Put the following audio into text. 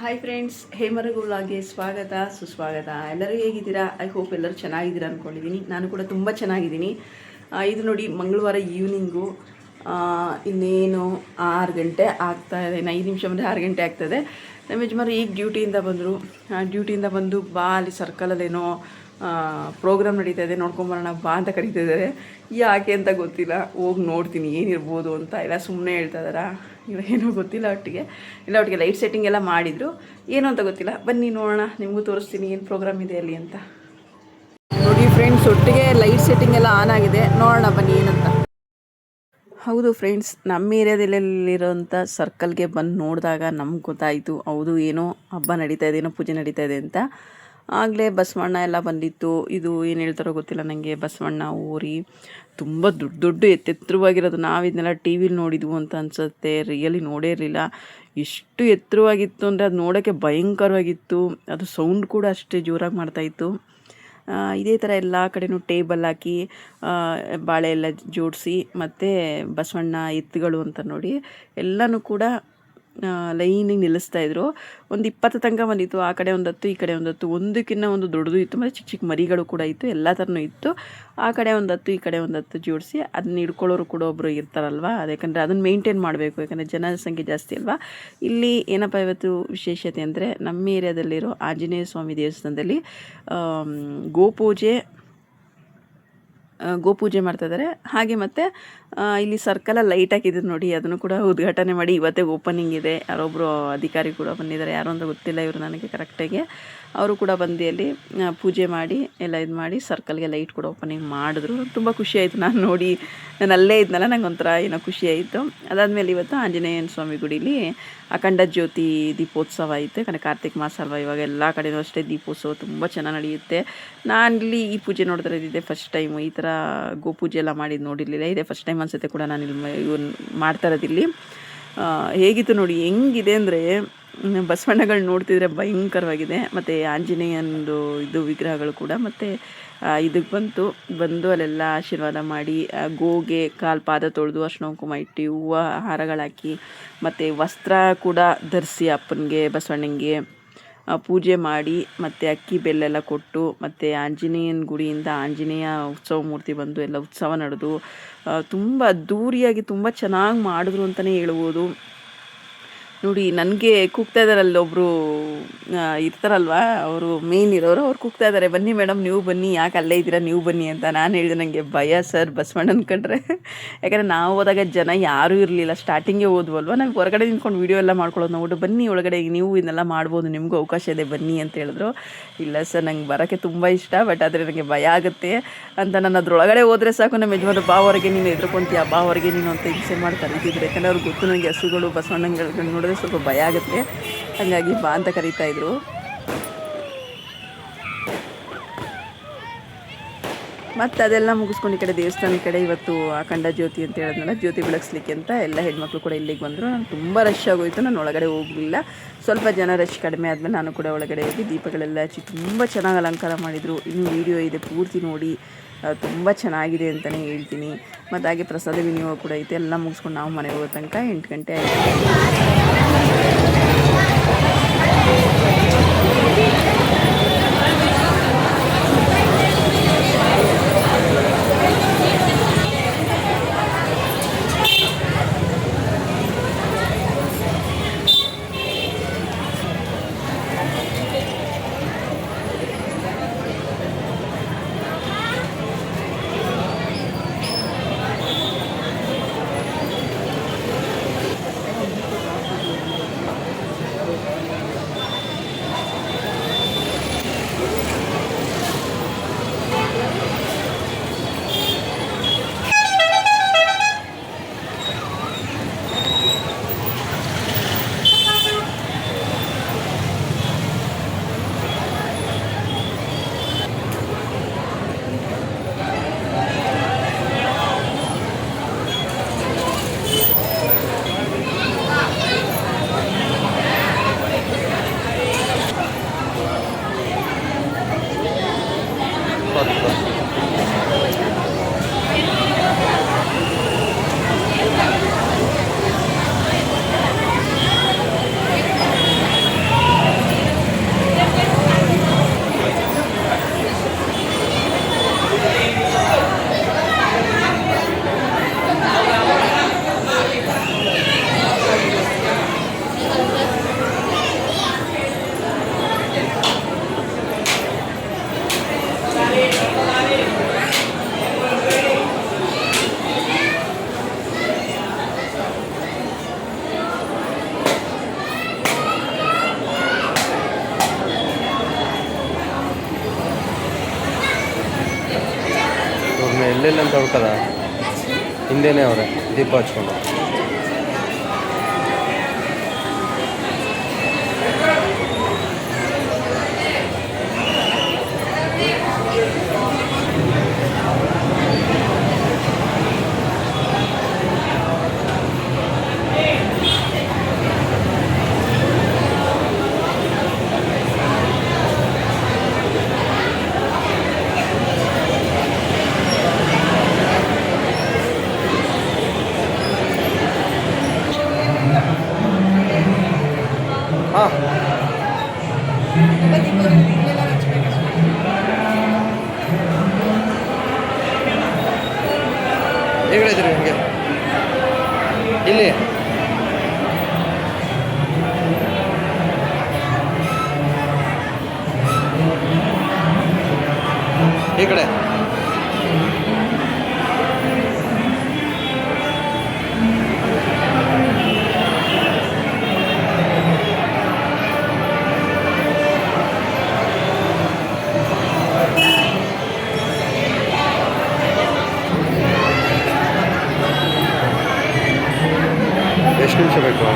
Hi friends, ಹೇಮರಗು ವ್ಲಾಗ್ಗೆ ಸ್ವಾಗತ ಸುಸ್ವಾಗತ. ಎಲ್ಲರೂ ಹೇಗಿದ್ದೀರಾ? ಐ ಹೋಪ್ ಎಲ್ಲರೂ ಚೆನ್ನಾಗಿದ್ದೀರಾ ಅಂದ್ಕೊಂಡಿದ್ದೀನಿ. ನಾನು ಕೂಡ ತುಂಬ ಚೆನ್ನಾಗಿದ್ದೀನಿ. ಇದು ನೋಡಿ, ಮಂಗಳವಾರ ಈವ್ನಿಂಗು ಇನ್ನೇನು 6 ಗಂಟೆ ಆಗ್ತಾಯಿದೆ. 5 ನಿಮಿಷ ಅಂದರೆ 6 ಗಂಟೆ ಆಗ್ತದೆ. ನಮ್ಮ ಯಜಮಾನರು ಈಗ ಡ್ಯೂಟಿಯಿಂದ ಬಂದರು. ಡ್ಯೂಟಿಯಿಂದ ಬಂದು ಬಾ ಅಲ್ಲಿ ಸರ್ಕಲಲ್ಲೇನೋ ಪ್ರೋಗ್ರಾಮ್ ನಡೀತಾ ಇದೆ, ನೋಡ್ಕೊಂಬರೋಣ ಬಾ ಅಂತ ಕರೀತಿದ್ದಾರೆ. ಯಾಕೆ ಅಂತ ಗೊತ್ತಿಲ್ಲ, ಹೋಗಿ ನೋಡ್ತೀನಿ ಏನಿರ್ಬೋದು ಅಂತ. ಎಲ್ಲ ಸುಮ್ಮನೆ ಹೇಳ್ತಾ ಇದ್ದಾರಾ ಏನೋ ಗೊತ್ತಿಲ್ಲ. ಒಟ್ಟಿಗೆ ಲೈಟ್ ಸೆಟ್ಟಿಂಗ್ ಎಲ್ಲ ಮಾಡಿದರು, ಏನು ಅಂತ ಗೊತ್ತಿಲ್ಲ. ಬನ್ನಿ ನೋಡೋಣ, ನಿಮಗೂ ತೋರಿಸ್ತೀನಿ ಏನು ಪ್ರೋಗ್ರಾಮ್ ಇದೆ ಅಲ್ಲಿ ಅಂತ. ನೋಡಿ ಫ್ರೆಂಡ್ಸ್, ಒಟ್ಟಿಗೆ ಲೈಟ್ ಸೆಟ್ಟಿಂಗ್ ಎಲ್ಲ ಆನ್ ಆಗಿದೆ, ನೋಡೋಣ ಬನ್ನಿ ಏನಂತ. ಹೌದು ಫ್ರೆಂಡ್ಸ್, ನಮ್ಮ ಏರಿಯಾದಲ್ಲಿರೋಂಥ ಸರ್ಕಲ್ಗೆ ಬಂದು ನೋಡಿದಾಗ ನಮ್ಗೆ ಗೊತ್ತಾಯಿತು, ಹೌದು ಏನೋ ಹಬ್ಬ ನಡೀತಾ ಇದೆ, ಏನೋ ಪೂಜೆ ನಡೀತಾ ಇದೆ ಅಂತ. ಆಗಲೇ ಬಸವಣ್ಣ ಎಲ್ಲ ಬಂದಿತ್ತು. ಇದು ಏನು ಹೇಳ್ತಾರೋ ಗೊತ್ತಿಲ್ಲ ನನಗೆ. ಬಸವಣ್ಣ ಊರಿ ತುಂಬ ದೊಡ್ಡ ಎತ್ತರವಾಗಿರೋದು. ನಾವು ಇದನ್ನೆಲ್ಲ ಟಿ ವಿಲಿ ನೋಡಿದ್ವು ಅಂತ ಅನಿಸುತ್ತೆ, ರಿಯಲಿ ನೋಡೇ ಇರಲಿಲ್ಲ. ಎಷ್ಟು ಎತ್ತರವಾಗಿತ್ತು ಅಂದರೆ ಅದು ನೋಡೋಕ್ಕೆ ಭಯಂಕರವಾಗಿತ್ತು. ಅದು ಸೌಂಡ್ ಕೂಡ ಅಷ್ಟೇ ಜೋರಾಗಿ ಮಾಡ್ತಾಯಿತ್ತು. ಇದೇ ಥರ ಎಲ್ಲ ಕಡೆನೂ ಟೇಬಲ್ ಹಾಕಿ ಬಾಳೆ ಎಲ್ಲ ಜೋಡಿಸಿ, ಮತ್ತು ಬಸವಣ್ಣ ಎತ್ತುಗಳು ಅಂತ ನೋಡಿ ಎಲ್ಲನೂ ಕೂಡ ಲೈನಿಗೆ ನಿಲ್ಲಿಸ್ತಾಯಿದ್ರು. ಒಂದು 20 ತನಕ ಬಂದಿತ್ತು. ಆ ಕಡೆ ಒಂದು 10, ಈ ಕಡೆ ಒಂದು 10. ಒಂದಕ್ಕಿಂತ ಒಂದು ದೊಡ್ಡದು ಇತ್ತು, ಮತ್ತು ಚಿಕ್ಕ ಚಿಕ್ಕ ಮರಿಗಳು ಕೂಡ ಇತ್ತು. ಎಲ್ಲ ಥರನೂ ಇತ್ತು. ಆ ಕಡೆ ಒಂದು 10, ಈ ಕಡೆ ಒಂದು 10 ಜೋಡಿಸಿ ಅದನ್ನ ಹಿಡ್ಕೊಳ್ಳೋರು ಕೂಡ ಒಬ್ಬರು ಇರ್ತಾರಲ್ವ. ಯಾಕಂದರೆ ಅದನ್ನು ಮೇಂಟೈನ್ ಮಾಡಬೇಕು, ಯಾಕಂದರೆ ಜನಸಂಖ್ಯೆ ಜಾಸ್ತಿ ಅಲ್ವಾ. ಇಲ್ಲಿ ಏನಪ್ಪ ಇವತ್ತು ವಿಶೇಷತೆ ಅಂದರೆ, ನಮ್ಮ ಏರಿಯಾದಲ್ಲಿರೋ ಆಂಜನೇಯ ಸ್ವಾಮಿ ದೇವಸ್ಥಾನದಲ್ಲಿ ಗೋಪೂಜೆ ಮಾಡ್ತಾಯಿದ್ದಾರೆ. ಹಾಗೆ ಮತ್ತು ಇಲ್ಲಿ ಸರ್ಕಲಲ್ಲಿ ಲೈಟ್ ಹಾಕಿದ್ರು ನೋಡಿ, ಅದನ್ನು ಕೂಡ ಉದ್ಘಾಟನೆ ಮಾಡಿ ಇವತ್ತೇ ಓಪನಿಂಗ್ ಇದೆ. ಯಾರೊಬ್ಬರು ಅಧಿಕಾರಿ ಕೂಡ ಬಂದಿದ್ದಾರೆ, ಯಾರು ಅಂತ ಗೊತ್ತಿಲ್ಲ ಇವರು ನನಗೆ ಕರೆಕ್ಟಾಗಿ. ಅವರು ಕೂಡ ಬಂದು ಅಲ್ಲಿ ಪೂಜೆ ಮಾಡಿ ಎಲ್ಲ ಇದು ಮಾಡಿ ಸರ್ಕಲ್ಗೆ ಲೈಟ್ ಕೂಡ ಓಪನಿಂಗ್ ಮಾಡಿದ್ರು. ತುಂಬ ಖುಷಿಯಾಯಿತು ನಾನು ನೋಡಿ. ನಾನು ಅಲ್ಲೇ ಇದ್ನಲ್ಲ, ನಂಗೆ ಒಂಥರ ಏನೋ ಖುಷಿಯಾಯಿತು. ಅದಾದಮೇಲೆ ಇವತ್ತು ಆಂಜನೇಯನ ಸ್ವಾಮಿ ಗುಡಿಲಿ ಅಖಂಡ ಜ್ಯೋತಿ ದೀಪೋತ್ಸವ ಐತೆ. ಯಾಕಂದರೆ ಕಾರ್ತಿಕ್ ಮಾಸ ಅಲ್ವಾ, ಇವಾಗ ಎಲ್ಲ ಕಡೆಯೂ ಅಷ್ಟೇ ದೀಪೋತ್ಸವ ತುಂಬ ಚೆನ್ನಾಗಿ ನಡೆಯುತ್ತೆ. ನಾನಿಲ್ಲಿ ಈ ಪೂಜೆ ನೋಡಿದ್ರೆ ಇದಿದೆ ಫಸ್ಟ್ ಟೈಮು. ಈ ಥರ ಗೋಪೂಜೆ ಎಲ್ಲ ಮಾಡಿದ್ದು ನೋಡಿರಲಿಲ್ಲ, ಇದೇ ಫಸ್ಟ್ ಟೈಮ್ ಅನಿಸುತ್ತೆ ಕೂಡ ನಾನು ಇಲ್ಲಿ ಇವ್ರು ಮಾಡ್ತಾ ಇರೋದಿಲ್ಲಿ. ಹೇಗಿತ್ತು ನೋಡಿ, ಹೆಂಗಿದೆ ಅಂದರೆ ಬಸವಣ್ಣಗಳು ನೋಡ್ತಿದ್ರೆ ಭಯಂಕರವಾಗಿದೆ. ಮತ್ತು ಆಂಜನೇಯಂದು ಇದು ವಿಗ್ರಹಗಳು ಕೂಡ. ಮತ್ತು ಇದಕ್ಕೆ ಬಂದು ಅಲ್ಲೆಲ್ಲ ಆಶೀರ್ವಾದ ಮಾಡಿ, ಗೋಗೆ ಕಾಲು ಪಾದ ತೊಳೆದು ಅರ್ಶಿನ ಕುಂಕುಮ ಇಟ್ಟು ಹೂವು ಹಾರಗಳಾಕಿ, ಮತ್ತು ವಸ್ತ್ರ ಕೂಡ ಧರಿಸಿ ಅಪ್ಪನಿಗೆ ಬಸವಣ್ಣನಿಗೆ ಪೂಜೆ ಮಾಡಿ, ಮತ್ತು ಅಕ್ಕಿ ಬೆಲ್ಲೆಲ್ಲ ಕೊಟ್ಟು, ಮತ್ತು ಆಂಜನೇಯನ ಗುಡಿಯಿಂದ ಆಂಜನೇಯ ಉತ್ಸವ ಮೂರ್ತಿ ಬಂದು ಎಲ್ಲ ಉತ್ಸವ ನಡೆದು ತುಂಬ ಅದ್ದೂರಿಯಾಗಿ ತುಂಬ ಚೆನ್ನಾಗಿ ಮಾಡಿದ್ರು ಅಂತಲೇ ಹೇಳ್ಬೋದು. ನೋಡಿ, ನನಗೆ ಕೂಗ್ತಾ ಇದ್ದಾರಲ್ಲ ಒಬ್ಬರು ಇರ್ತಾರಲ್ವ, ಅವರು ಮೇನ್ ಇರೋರು, ಅವ್ರು ಕೂಗ್ತಾ ಇದ್ದಾರೆ, ಬನ್ನಿ ಮೇಡಮ್ ನೀವು ಬನ್ನಿ, ಯಾಕೆ ಅಲ್ಲೇ ಇದ್ದೀರಾ ನೀವು ಬನ್ನಿ ಅಂತ. ನಾನು ಹೇಳಿದೆ ನನಗೆ ಭಯ ಸರ್ ಬಸವಣ್ಣ ಅಂದ್ಕೊಂಡ್ರೆ. ಯಾಕಂದರೆ ನಾವು ಹೋದಾಗ ಜನ ಯಾರೂ ಇರಲಿಲ್ಲ, ಸ್ಟಾರ್ಟಿಂಗೇ ಹೋದ್ವಲ್ವ. ನಾವು ಹೊರಗಡೆ ನಿಂತ್ಕೊಂಡು ವೀಡಿಯೋ ಎಲ್ಲ ಮಾಡ್ಕೊಳ್ಳೋದು ನೋಡ್ಬಿಟ್ಟು, ಬನ್ನಿ ಒಳಗಡೆ ನೀವು ಇದನ್ನೆಲ್ಲ ಮಾಡ್ಬೋದು, ನಿಮಗೂ ಅವಕಾಶ ಇದೆ ಬನ್ನಿ ಅಂತ ಹೇಳಿದ್ರು. ಇಲ್ಲ ಸರ್, ನಂಗೆ ಬರೋಕ್ಕೆ ತುಂಬ ಇಷ್ಟ, ಬಟ್ ಆದರೆ ನನಗೆ ಭಯ ಆಗುತ್ತೆ ಅಂತ. ನಾನು ಅದ್ರೊಳಗಡೆ ಹೋದರೆ ಸಾಕು, ನಮ್ಮ ಯಜಮಾನರು ಬಾ ಹೊರಗೆ ನೀನು ಎದ್ರುಕೊಂತೀಯ, ಬಾ ಹೊರಗೆ ನೀನು ಅಂತ ಹಿಂಸೆ ಮಾಡ್ತಾರೆ ಇದ್ದಿದ್ರು. ಯಾಕಂದರೆ ಅವ್ರಿಗೆ ಗೊತ್ತು ನನಗೆ ಹಸುಗಳು ಬಸವಣ್ಣಗಳು ನೋಡಿದ್ರೆ ಸ್ವಲ್ಪ ಭಯ ಆಗುತ್ತೆ, ಹಾಗಾಗಿ ಬಾ ಅಂತ ಕರೀತಾಯಿದ್ರು. ಮತ್ತು ಅದೆಲ್ಲ ಮುಗಿಸ್ಕೊಂಡು ಈ ಕಡೆ ದೇವಸ್ಥಾನದ ಕಡೆ ಇವತ್ತು ಅಖಂಡ ಜ್ಯೋತಿ ಅಂತ ಹೇಳಿದ್ನಲ್ಲ, ಜ್ಯೋತಿ ಬೆಳಗಿಸ್ಲಿಕ್ಕೆ ಅಂತ ಎಲ್ಲ ಹೆಣ್ಮಕ್ಳು ಕೂಡ ಇಲ್ಲಿಗೆ ಬಂದರು. ನಾನು ತುಂಬ ರಶ್ ಆಗೋಯಿತು, ನಾನು ಒಳಗಡೆ ಹೋಗಲಿಲ್ಲ. ಸ್ವಲ್ಪ ಜನ ರಶ್ ಕಡಿಮೆ ಆದಮೇಲೆ ನಾನು ಕೂಡ ಒಳಗಡೆ ಹೋಗಿ ದೀಪಗಳೆಲ್ಲ ಹಚ್ಚಿ ತುಂಬ ಚೆನ್ನಾಗಿ ಅಲಂಕಾರ ಮಾಡಿದರು. ಇನ್ನೂ ವೀಡಿಯೋ ಇದೆ, ಪೂರ್ತಿ ನೋಡಿ, ತುಂಬ ಚೆನ್ನಾಗಿದೆ ಅಂತಲೇ ಹೇಳ್ತೀನಿ. ಮತ್ತು ಹಾಗೆ ಪ್ರಸಾದ ವಿನಿಯೋಗ ಕೂಡ ಐತೆ. ಎಲ್ಲ ಮುಗಿಸ್ಕೊಂಡು ನಾವು ಮನೆಗೆ ಹೋಗೋ ತನಕ 8 ಗಂಟೆ ಆಯಿತು. ಬರ್ಬೇಕದ ಹಿಂದೆನೇ ಅವ್ರೆ ದೀಪ ಹಚ್ಕೊಂಡು. ಹಾಂ ಹೇಗೆ ಇದ್ದೀರಿ ನಿಮಗೆ ಇಲ್ಲಿ ಈ ಕಡೆ ಎಷ್ಟು ನಿಮಿಷ ಬೇಕು?